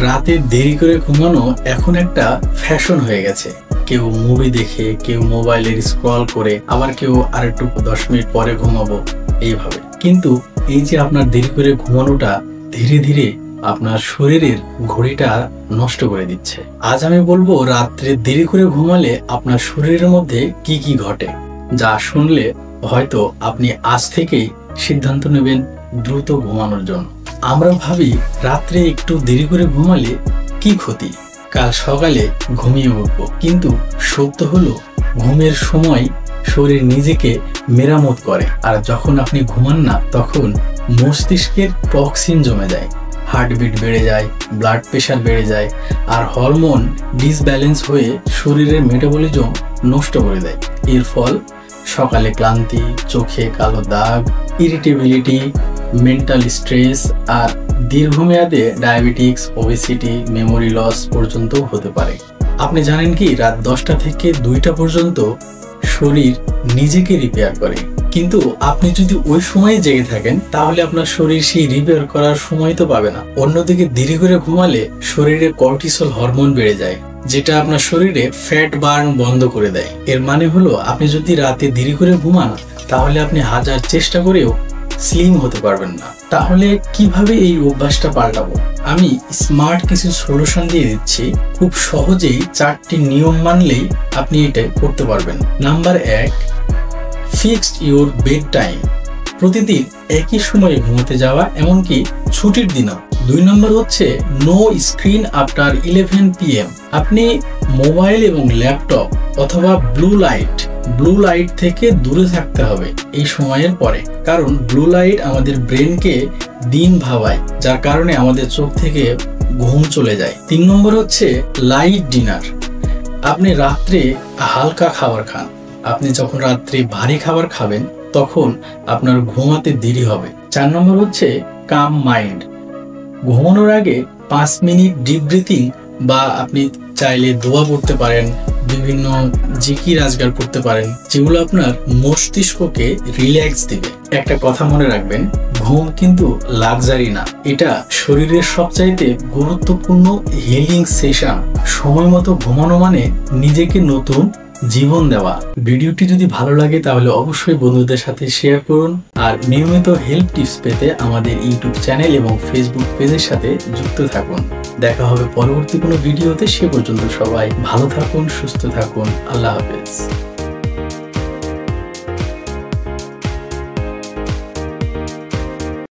রাতে দেরি করে ঘুমানো এখন একটা ফ্যাশন হয়ে গেছে। কেউ মুভি দেখে, কেউ মোবাইলের স্ক্রল করে, আবার কেউ আরেকটু 10 মিনিট পরে ঘুমাবো এইভাবে। কিন্তু এই যে আপনার দেরি করে ঘুমানোটা ধীরে ধীরে আপনার শরীরের ঘড়িটা নষ্ট করে দিচ্ছে। আজ আমি বলবো রাত্রে দেরি করে ঘুমালে আপনার শরীরের মধ্যে কি কি ঘটে, যা শুনলে হয়তো আপনি আজ থেকেই সিদ্ধান্ত নেবেন দ্রুত ঘুমানোর জন্য। আমরা ভাবি রাত্রে একটু দেরি করে ঘুমালে কি ক্ষতি, কাল সকালে ঘুমিয়ে উঠবো। কিন্তু সত্য হলো ঘুমের সময় শরীর নিজেকে মেরামত করে, আর যখন আপনি ঘুমান না তখন মস্তিষ্কের টক্সিন জমে যায়, হার্টবিট বেড়ে যায়, ব্লাড প্রেশার বেড়ে যায়, আর হরমোন ডিসব্যালেন্স হয়ে শরীরের মেটাবলিজম নষ্ট করে দেয়। এর ফল সকালে ক্লান্তি, চোখে কালো দাগ, ইরিটেবিলিটি, মেন্টাল স্ট্রেস, আর দীর্ঘমেয়াদে ডায়াবেটিক্স, ওবেসিটি, মেমোরি লস পর্যন্ত হতে পারে। আপনি জানেন কি, রাত 10টা থেকে 2টা পর্যন্ত শরীর নিজেকে রিপেয়ার করে। কিন্তু আপনি যদি ওই সময়ে জেগে থাকেন তাহলে আপনার শরীর সেই রিপেয়ার করার সময় তো পাবে না। অন্যদিকে দেরি করে ঘুমালে শরীরে কর্টিসল হরমোন বেড়ে যায়, যেটা আপনার শরীরে ফ্যাট বার্ন বন্ধ করে দেয়। এর মানে হলো আপনি যদি রাতে দেরি করে ঘুমান তাহলে আপনি হাজার চেষ্টা করেও স্লিম হতে পারবেন না। তাহলে কিভাবে এই অভ্যাসটা পাল্টাবো? আমি স্মার্ট কিছু সলিউশন দিয়ে দিচ্ছি। খুব সহজেই 4টি নিয়ম মানলেই আপনি এটা করতে পারবেন। Number 1, fixed your bed time. প্রতিদিন একই সময়ে ঘুমোতে যাওয়া, এমনকি ছুটির দিনও। 2 নম্বর হচ্ছে নো স্ক্রিন আফটার 11 PM। আপনি মোবাইল এবং ল্যাপটপ অথবা ব্লু লাইট থেকে দূরে থাকতে হবে এই সময়ের পরে, কারণ ব্লু লাইট আমাদের ব্রেনকে দিন ভাবায়, যার কারণে আমাদের চোখ থেকে ঘুম চলে যায়। 3 নম্বর হচ্ছে লাইট ডিনার। আপনি রাত্রে হালকা খাবার খান। আপনি যখন রাত্রে ভারী খাবার খাবেন তখন আপনার ঘুমাতে দেরি হবে। 4 নম্বর হচ্ছে কাম মাইন্ড। ঘুমানোর আগে 5 মিনিট ডিপ ব্রিথিং, বা আপনি চাইলে দোয়া পড়তে পারেন, বিভিন্ন জিকির আজগার করতে পারেন, যেগুলো আপনার মস্তিষ্ককে রিল্যাক্স দিবে। একটা কথা মনে রাখবেন, ঘুম কিন্তু লাক্সারি না, এটা শরীরের সবচাইতে গুরুত্বপূর্ণ হিলিং সেশন। সময় মতো ঘুমানো মানে নিজেকে নতুন জীবন দেওয়া। ভিডিওটি যদি ভালো লাগে তাহলে অবশ্যই বন্ধুদের সাথে শেয়ার করুন, আর নিয়মিত হেল্প টিপস পেতে আমাদের ইউটিউব চ্যানেল এবং ফেসবুক পেজের সাথে যুক্ত থাকুন। দেখা হবে পরবর্তী কোনো ভিডিওতে। সে পর্যন্ত সবাই ভালো থাকুন, সুস্থ থাকুন। আল্লাহ হাফেজ।